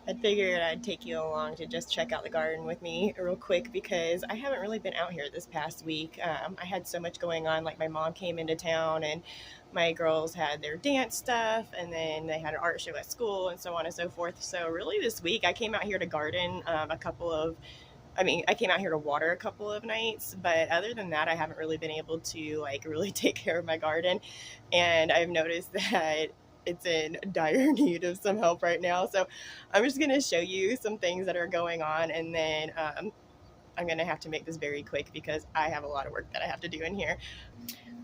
I figured I'd take you along to just check out the garden with me real quick because I haven't really been out here this past week. I had so much going on. Like my mom came into town and my girls had their dance stuff, and then they had an art show at school and so on and so forth. So really this week I came out here to garden I came out here to water a couple of nights, but other than that, I haven't really been able to like really take care of my garden. And I've noticed that it's in dire need of some help right now. So I'm just going to show you some things that are going on, and then I'm going to have to make this very quick because I have a lot of work that I have to do in here.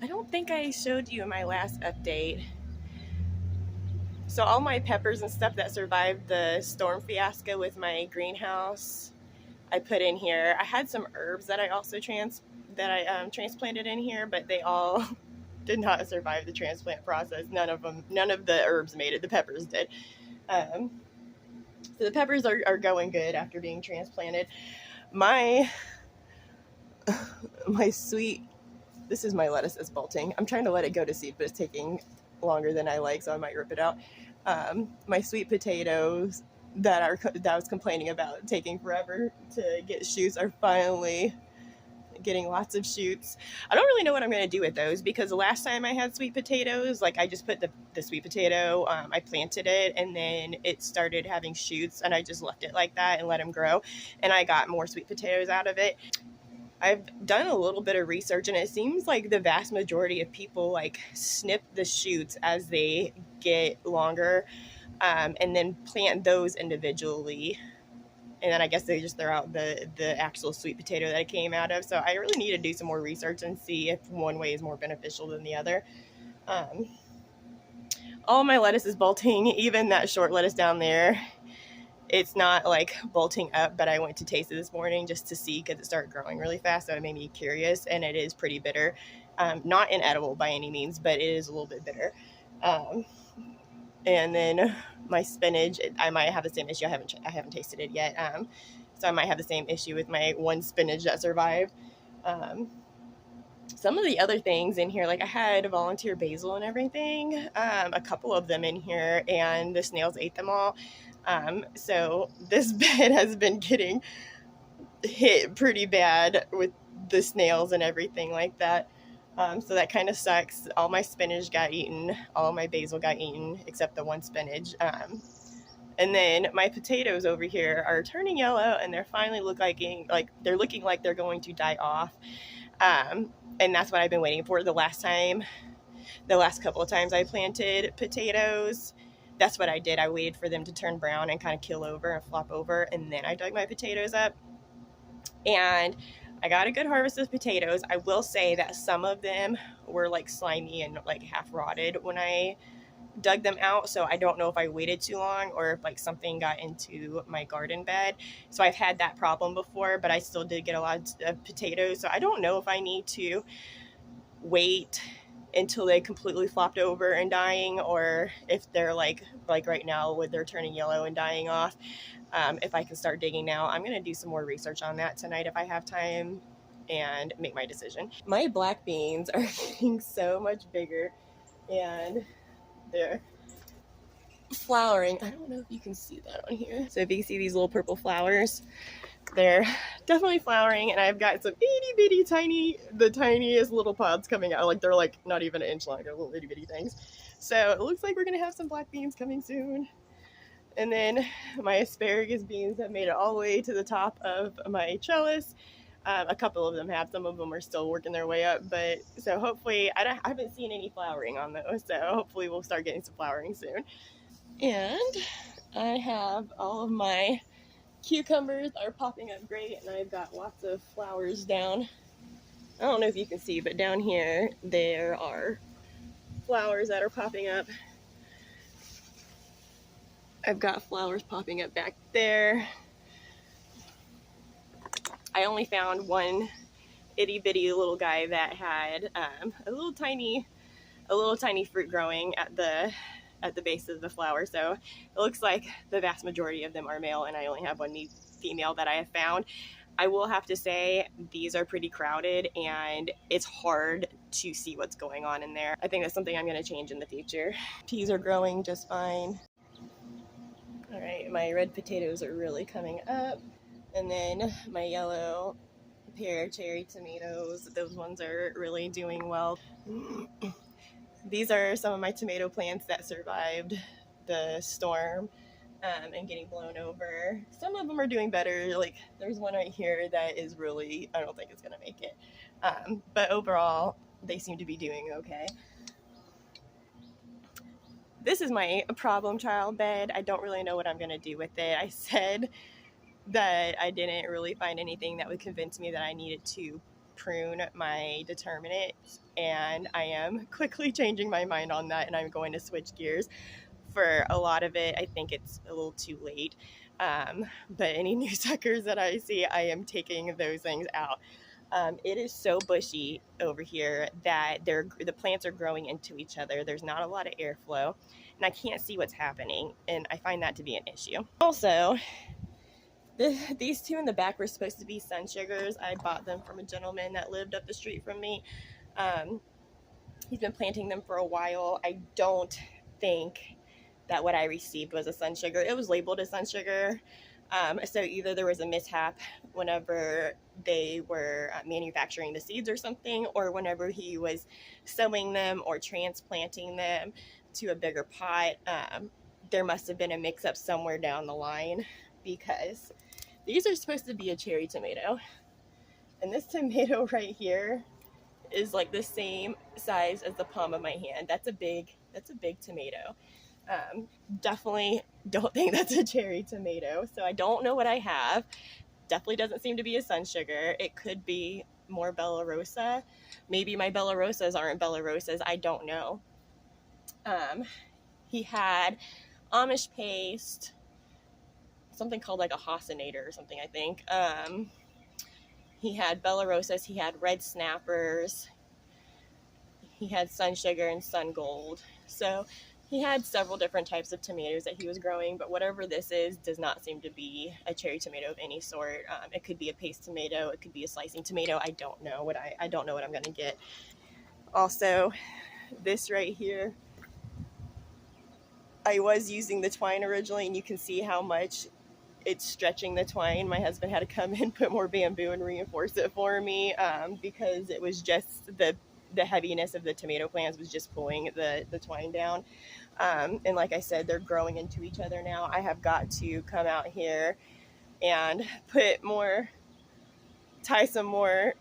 I don't think I showed you in my last update. So all my peppers and stuff that survived the storm fiasco with my greenhouse, I put in here. I had some herbs that I also transplanted in here, but they all did not survive the transplant process. None of the herbs made it. The peppers did. So the peppers are going good after being transplanted. My sweet, this is my lettuce that's bolting. I'm trying to let it go to seed, but it's taking longer than I like, so I might rip it out. My sweet potatoes that I was complaining about taking forever to get shoots are finally getting lots of shoots. I don't really know what I'm going to do with those because the last time I had sweet potatoes, like I just put the sweet potato, I planted it, and then it started having shoots, and I just left it like that and let them grow, and I got more sweet potatoes out of it. I've done a little bit of research, and it seems like the vast majority of people like snip the shoots as they get longer, and then plant those individually. And then I guess they just throw out the actual sweet potato that it came out of. So I really need to do some more research and see if one way is more beneficial than the other. All my lettuce is bolting, even that short lettuce down there. It's not like bolting up, but I went to taste it this morning just to see because it started growing really fast, so it made me curious, and it is pretty bitter. Not inedible by any means, but it is a little bit bitter. And then my spinach, I might have the same issue. I haven't tasted it yet, so I might have the same issue with my one spinach that survived. Some of the other things in here, like I had volunteer basil and everything, a couple of them in here, and the snails ate them all. So this bed has been getting hit pretty bad with the snails and everything like that. So that kind of sucks. All my spinach got eaten, all my basil got eaten, except the one spinach. And then my potatoes over here are turning yellow, and they're finally looking like they're going to die off. And that's what I've been waiting for. The last couple of times I planted potatoes, that's what I did. I waited for them to turn brown and kind of kill over and flop over, and then I dug my potatoes up. And I got a good harvest of potatoes. I will say that some of them were like slimy and like half rotted when I dug them out, so I don't know if I waited too long or if like something got into my garden bed. So I've had that problem before, but I still did get a lot of potatoes, so I don't know if I need to wait until they completely flopped over and dying, or if they're like right now where they're turning yellow and dying off. If I can start digging now, I'm going to do some more research on that tonight if I have time and make my decision. My black beans are getting so much bigger, and they're flowering. I don't know if you can see that on here. So if you can see these little purple flowers, they're definitely flowering, and I've got some itty bitty the tiniest little pods coming out. Like they're like not even an inch long, they're little itty bitty things. So it looks like we're gonna have some black beans coming soon. And then my asparagus beans have made it all the way to the top of my trellis. A couple of them have, some of them are still working their way up, but so hopefully, I haven't seen any flowering on those, so hopefully we'll start getting some flowering soon. And I have all of my cucumbers are popping up great, and I've got lots of flowers down. I don't know if you can see, but down here there are flowers that are popping up. I've got flowers popping up back there. I only found one itty bitty little guy that had a little tiny fruit growing at the base of the flower. So it looks like the vast majority of them are male, and I only have one female that I have found. I will have to say these are pretty crowded, and it's hard to see what's going on in there. I think that's something I'm going to change in the future. Peas are growing just fine. All right, my red potatoes are really coming up. And then my yellow pear cherry tomatoes, those ones are really doing well. These are some of my tomato plants that survived the storm and getting blown over. Some of them are doing better. Like there's one right here that is really, I don't think it's gonna make it. But overall, they seem to be doing okay. This is my problem child bed. I don't really know what I'm gonna do with it. I said that I didn't really find anything that would convince me that I needed to prune my determinate, and I am quickly changing my mind on that, and I'm going to switch gears. For a lot of it, I think it's a little too late, but any new suckers that I see, I am taking those things out. It is so bushy over here that the plants are growing into each other. There's not a lot of airflow, and I can't see what's happening, and I find that to be an issue. Also, these two in the back were supposed to be sun sugars. I bought them from a gentleman that lived up the street from me. He's been planting them for a while. I don't think that what I received was a sun sugar. It was labeled as sun sugar. So either there was a mishap whenever they were manufacturing the seeds or something, or whenever he was sowing them or transplanting them to a bigger pot. There must have been a mix-up somewhere down the line, because these are supposed to be a cherry tomato. And this tomato right here is like the same size as the palm of my hand. That's a big tomato. Definitely don't think that's a cherry tomato. So I don't know what I have. Definitely doesn't seem to be a sun sugar. It could be more Bella Rosa. Maybe my Bella Rosas aren't Bella Rosas. I don't know. He had Amish paste, something called like a Hossinator or something, I think. He had Bella Rosas. He had red snappers. He had sun sugar and sun gold. So he had several different types of tomatoes that he was growing, but whatever this is does not seem to be a cherry tomato of any sort. It could be a paste tomato. It could be a slicing tomato. I don't know what I don't know what I'm going to get. Also, this right here, I was using the twine originally, and you can see how much it's stretching the twine. My husband had to come in, put more bamboo and reinforce it for me, because it was just the heaviness of the tomato plants was just pulling the twine down. And like I said, they're growing into each other now. I have got to come out here and tie some more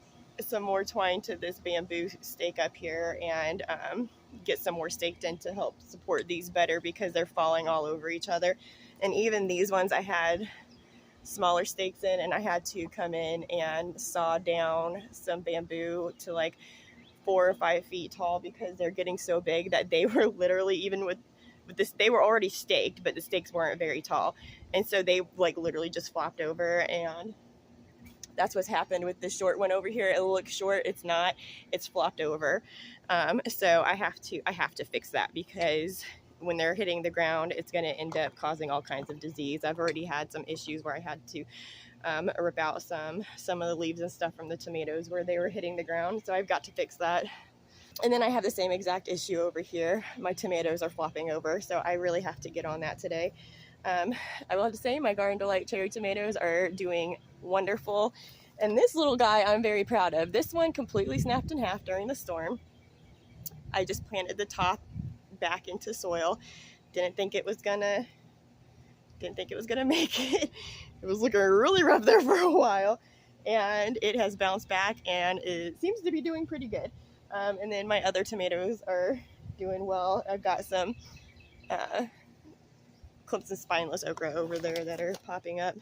twine to this bamboo stake up here, and get some more staked in to help support these better, because they're falling all over each other. And even these ones I had smaller stakes in, and I had to come in and saw down some bamboo to like 4 or 5 feet tall, because they're getting so big that they were literally, even with this, they were already staked, but the stakes weren't very tall, and so they like literally just flopped over. And that's what's happened with this short one over here. It looks short, it's not, it's flopped over. So I have to fix that, because when they're hitting the ground, it's going to end up causing all kinds of disease. I've already had some issues where I had to rip out some of the leaves and stuff from the tomatoes where they were hitting the ground. So I've got to fix that. And then I have the same exact issue over here. My tomatoes are flopping over, so I really have to get on that today. I will have to say my Garden Delight cherry tomatoes are doing wonderful. And this little guy I'm very proud of. This one completely snapped in half during the storm. I just planted the top back into soil. Didn't think it was gonna make it. It was looking really rough there for a while, and it has bounced back, and it seems to be doing pretty good. And then my other tomatoes are doing well. I've got some Clemson spineless okra over there that are popping up.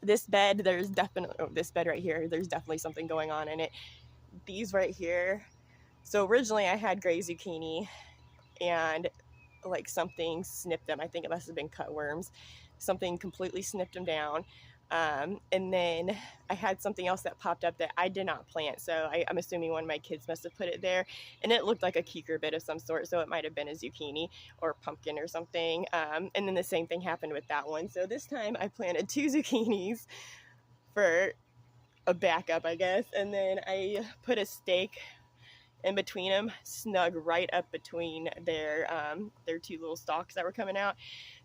This bed right here, there's definitely something going on in it. These right here, so originally I had gray zucchini, and like something snipped them. I think it must have been cutworms. Something completely snipped them down. And then I had something else that popped up that I did not plant, so I'm assuming one of my kids must have put it there, and it looked like a cucurbit of some sort, so it might have been a zucchini or pumpkin or something. And then the same thing happened with that one. So this time I planted 2 zucchinis for a backup, I guess, and then I put a stake in between them, snug right up between their two little stalks that were coming out.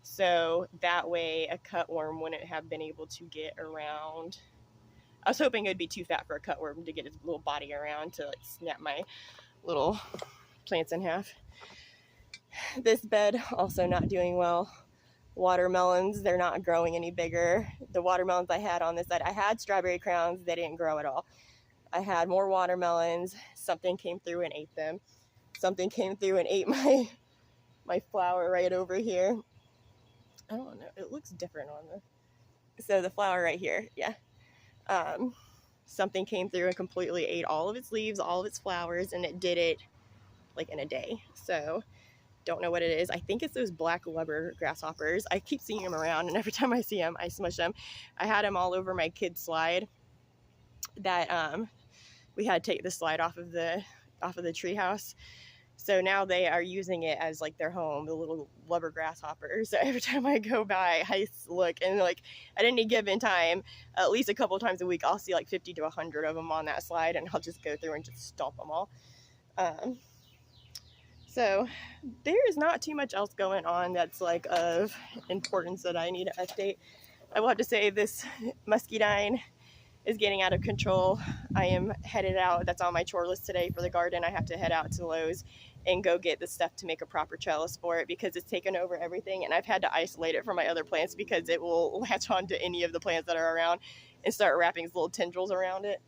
So that way a cutworm wouldn't have been able to get around. I was hoping it'd be too fat for a cutworm to get its little body around to like snap my little plants in half. This bed also not doing well. Watermelons, they're not growing any bigger. The watermelons I had on this side, I had strawberry crowns, they didn't grow at all. I had more watermelons, something came through and ate them. Something came through and ate my flower right over here. I don't know, it looks different on so the flower right here, yeah. Something came through and completely ate all of its leaves, all of its flowers, and it did it like in a day. So don't know what it is. I think it's those black lubber grasshoppers. I keep seeing them around, and every time I see them, I smush them. I had them all over my kid's slide that we had to take the slide off of the tree house. So now they are using it as like their home, the little lubber grasshoppers. So every time I go by, I look, and like at any given time, at least a couple of times a week, I'll see like 50 to 100 of them on that slide, and I'll just go through and just stomp them all. So there is not too much else going on that's like of importance that I need to update. I will have to say this muscadine is getting out of control. I am headed out. That's on my chore list today for the garden. I have to head out to Lowe's and go get the stuff to make a proper trellis for it because it's taken over everything, and I've had to isolate it from my other plants because it will latch on to any of the plants that are around and start wrapping its little tendrils around it.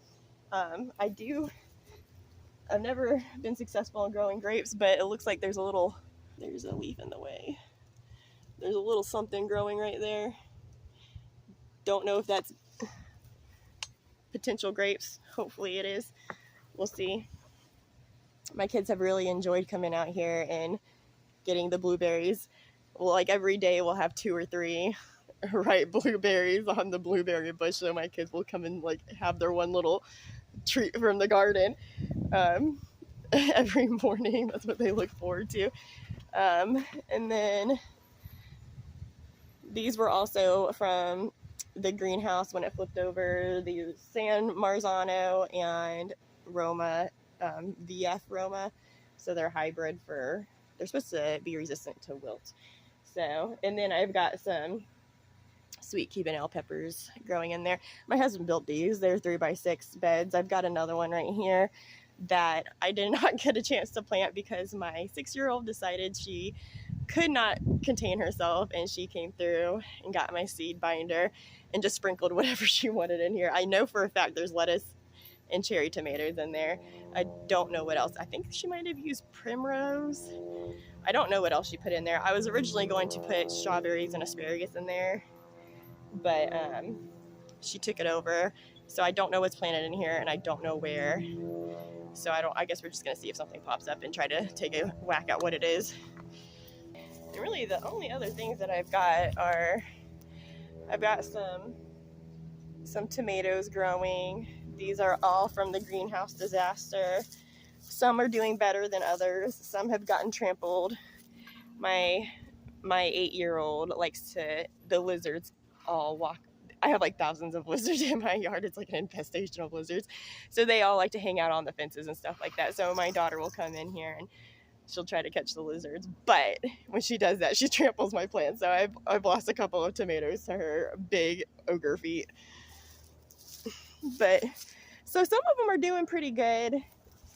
I've never been successful in growing grapes, but it looks like there's a leaf in the way. There's a little something growing right there. Don't know if that's potential grapes. Hopefully it is. We'll see. My kids have really enjoyed coming out here and getting the blueberries. Well, like every day we'll have 2 or 3 ripe blueberries on the blueberry bush, so my kids will come and like have their one little treat from the garden every morning. That's what they look forward to. And then these were also from the greenhouse when it flipped over, the San Marzano and Roma, VF Roma. So they're hybrid they're supposed to be resistant to wilt. So, and then I've got some sweet Cubanelle peppers growing in there. My husband built these. They're 3x6 beds. I've got another one right here that I did not get a chance to plant because my 6-year-old decided she could not contain herself, and she came through and got my seed binder and just sprinkled whatever she wanted in here. I know for a fact there's lettuce and cherry tomatoes in there. I don't know what else. I think she might have used primrose. I don't know what else she put in there. I was originally going to put strawberries and asparagus in there, but she took it over. So I don't know what's planted in here, and I don't know where. So I guess we're just gonna see if something pops up and try to take a whack at what it is. And really the only other things that I've got are, I've got some tomatoes growing. These are all from the greenhouse disaster. Some are doing better than others. Some have gotten trampled. My 8-year-old likes the lizards all walk. I have like thousands of lizards in my yard. It's like an infestation of lizards. So they all like to hang out on the fences and stuff like that. So my daughter will come in here and she'll try to catch the lizards. But when she does that, she tramples my plants. So I've lost a couple of tomatoes to her big ogre feet. But so some of them are doing pretty good.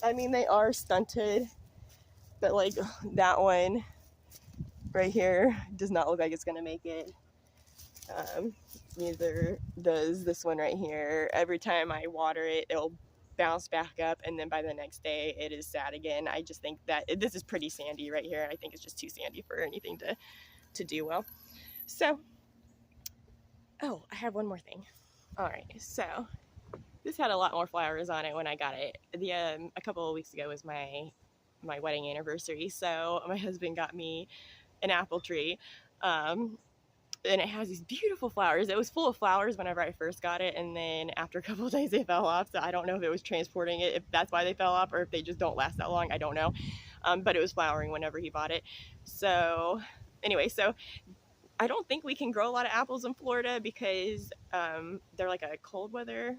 I mean, they are stunted. But like that one right here does not look like it's going to make it. Neither does this one right here. Every time I water it, it'll bounce back up, and then by the next day it is sad again. I just think that this is pretty sandy right here. I think it's just too sandy for anything to do well. So, oh, I have one more thing. All right, so this had a lot more flowers on it when I got it. A couple of weeks ago was my wedding anniversary, so my husband got me an apple tree. And it has these beautiful flowers. It was full of flowers whenever I first got it, and then after a couple of days they fell off. So I don't know if it was transporting it, if that's why they fell off, or if they just don't last that long. I don't know. But it was flowering whenever he bought it. So anyway, so I don't think we can grow a lot of apples in Florida because they're like a cold weather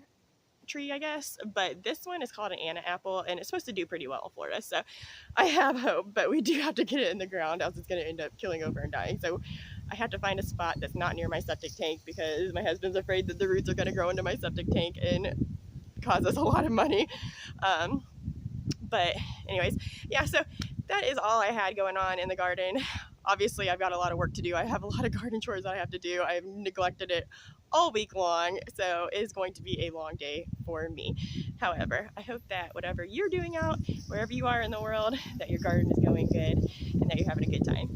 tree, I guess, but this one is called an Anna apple, and it's supposed to do pretty well in Florida, so I have hope, but we do have to get it in the ground, else it's going to end up killing over and dying. So I have to find a spot that's not near my septic tank, because my husband's afraid that the roots are going to grow into my septic tank and cause us a lot of money. But anyways, yeah, so that is all I had going on in the garden. Obviously, I've got a lot of work to do. I have a lot of garden chores that I have to do. I've neglected it all week long, so it is going to be a long day for me. However, I hope that whatever you're doing out, wherever you are in the world, that your garden is going good and that you're having a good time.